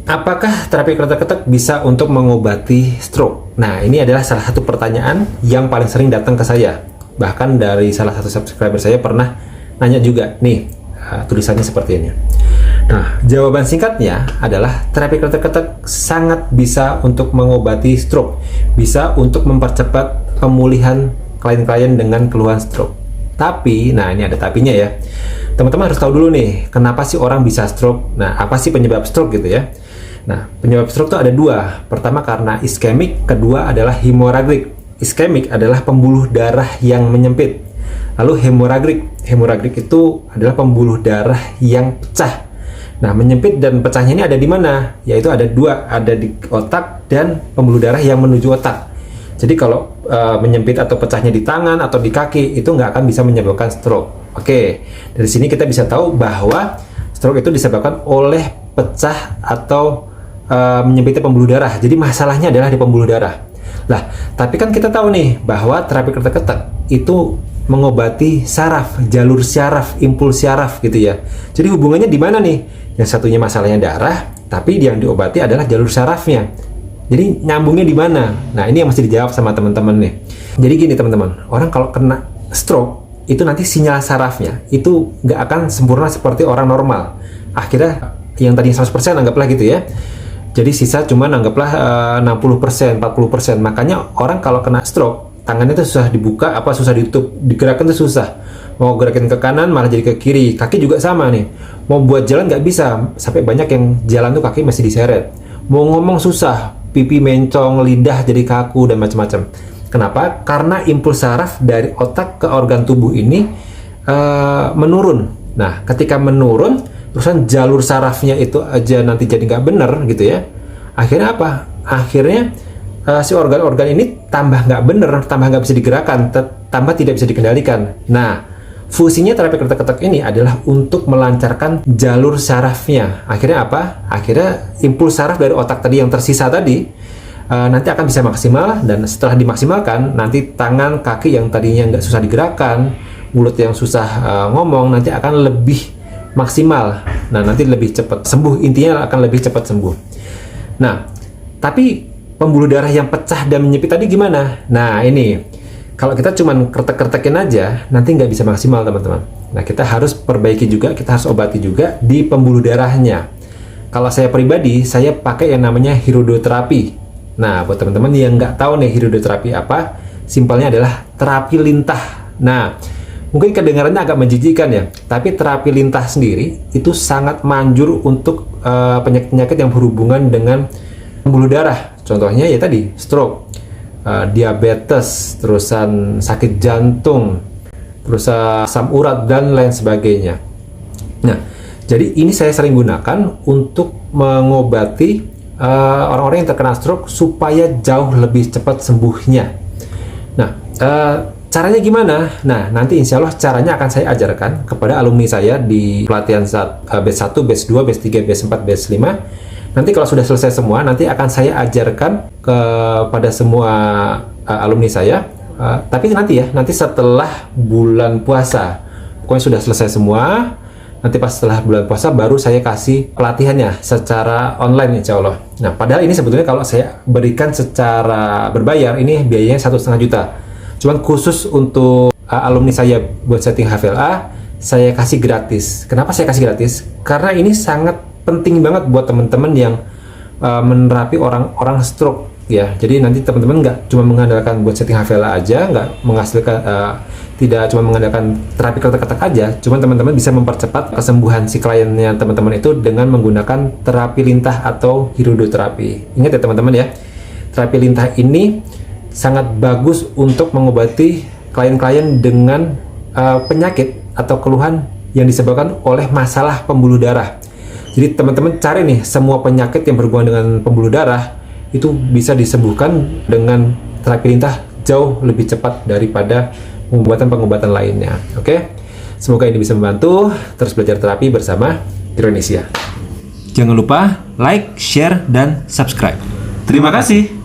Apakah terapi ketek-ketek bisa untuk mengobati stroke? Nah, ini adalah salah satu pertanyaan yang paling sering datang ke saya. Bahkan dari salah satu subscriber saya pernah nanya juga, nih tulisannya seperti ini. Nah, jawaban singkatnya adalah terapi ketek-ketek sangat bisa untuk mengobati stroke. Bisa untuk mempercepat pemulihan klien-klien dengan keluhan stroke. Tapi, nah ini ada tapinya ya. Teman-teman harus tahu dulu nih, kenapa sih orang bisa stroke? Nah, apa sih penyebab stroke gitu ya? Nah, penyebab stroke itu ada dua. Pertama karena iskemik, kedua adalah hemoragik. Iskemik adalah pembuluh darah yang menyempit. Lalu hemoragik itu adalah pembuluh darah yang pecah. Nah, menyempit dan pecahnya ini ada di mana? Yaitu ada dua, ada di otak dan pembuluh darah yang menuju otak. Jadi kalau menyempit atau pecahnya di tangan atau di kaki, itu nggak akan bisa menyebabkan stroke. Oke, dari sini kita bisa tahu bahwa stroke itu disebabkan oleh pecah atau menyempitnya pembuluh darah. Jadi masalahnya adalah di pembuluh darah. Lah, tapi kan kita tahu nih bahwa terapi ketek-ketek itu mengobati saraf, jalur syaraf, impuls syaraf gitu ya. Jadi hubungannya di mana nih? Yang satunya masalahnya darah, tapi yang diobati adalah jalur syarafnya. Jadi nyambungnya di mana? Nah, ini yang mesti dijawab sama teman-teman nih. Jadi gini teman-teman, orang kalau kena stroke itu nanti sinyal sarafnya itu nggak akan sempurna seperti orang normal. Akhirnya yang tadinya 100% anggaplah gitu ya. Jadi sisa cuma anggaplah 60%, 40%. Makanya orang kalau kena stroke, tangannya itu susah dibuka, apa susah ditutup, digerakkan itu susah. Mau gerakin ke kanan malah jadi ke kiri. Kaki juga sama nih. Mau buat jalan nggak bisa, sampai banyak yang jalan tuh kaki masih diseret. Mau ngomong susah, pipi mencong, lidah jadi kaku dan macam-macam. Kenapa? Karena impuls saraf dari otak ke organ tubuh ini menurun. Nah, ketika menurun, terusan jalur sarafnya itu aja nanti jadi nggak bener gitu ya. Akhirnya apa? Akhirnya si organ-organ ini tambah nggak bener, tambah nggak bisa digerakkan, tambah tidak bisa dikendalikan. Nah, fungsinya terapi ketek-ketek ini adalah untuk melancarkan jalur sarafnya. Akhirnya apa? Akhirnya impuls saraf dari otak tadi yang tersisa tadi nanti akan bisa maksimal, dan setelah dimaksimalkan nanti tangan, kaki yang tadinya nggak susah digerakkan, mulut yang susah ngomong nanti akan lebih maksimal. Nah, nanti lebih cepat sembuh, intinya akan lebih cepat sembuh. Nah, tapi pembuluh darah yang pecah dan menyempit tadi gimana? Nah, ini kalau kita cuman kertek-kertekin aja, nanti nggak bisa maksimal teman-teman. Nah, kita harus perbaiki juga, kita harus obati juga di pembuluh darahnya. Kalau saya pribadi, saya pakai yang namanya hirudoterapy. Nah, buat teman-teman yang nggak tahu nih hirudoterapy apa, simpelnya adalah terapi lintah. Nah, mungkin kedengarannya agak menjijikan ya, tapi terapi lintah sendiri itu sangat manjur untuk penyakit-penyakit yang berhubungan dengan pembuluh darah. Contohnya ya tadi, stroke, diabetes, terusan sakit jantung, terus asam urat dan lain sebagainya. Nah, jadi ini saya sering gunakan untuk mengobati orang-orang yang terkena stroke supaya jauh lebih cepat sembuhnya. Nah, caranya gimana? Nah, nanti insya Allah caranya akan saya ajarkan kepada alumni saya di pelatihan batch 1, batch 2, batch 3, batch 4, batch 5. Nanti kalau sudah selesai semua, nanti akan saya ajarkan kepada semua alumni saya. Tapi nanti ya, nanti setelah bulan puasa. Pokoknya sudah selesai semua. Nanti pas setelah bulan puasa baru saya kasih pelatihannya secara online insya Allah. Nah, padahal ini sebetulnya kalau saya berikan secara berbayar, ini biayanya 1,5 juta. Cuman khusus untuk alumni saya buat setting HVLA, saya kasih gratis. Kenapa saya kasih gratis? Karena ini sangat penting banget buat teman-teman yang menerapi orang stroke ya. Jadi nanti teman-teman nggak cuma mengandalkan buat setting HVLA aja, nggak menghasilkan tidak cuma mengandalkan terapi ketek-ketek aja, cuman teman-teman bisa mempercepat kesembuhan si kliennya teman-teman itu dengan menggunakan terapi lintah atau hirudoterapy. Ingat ya teman-teman ya, terapi lintah ini sangat bagus untuk mengobati klien-klien dengan penyakit atau keluhan yang disebabkan oleh masalah pembuluh darah. Jadi teman-teman cari nih semua penyakit yang berhubungan dengan pembuluh darah itu bisa disembuhkan dengan terapi lintah jauh lebih cepat daripada pengobatan lainnya. Oke, semoga ini bisa membantu. Terus belajar terapi bersama Indonesia. Jangan lupa like, share, dan subscribe. Terima kasih.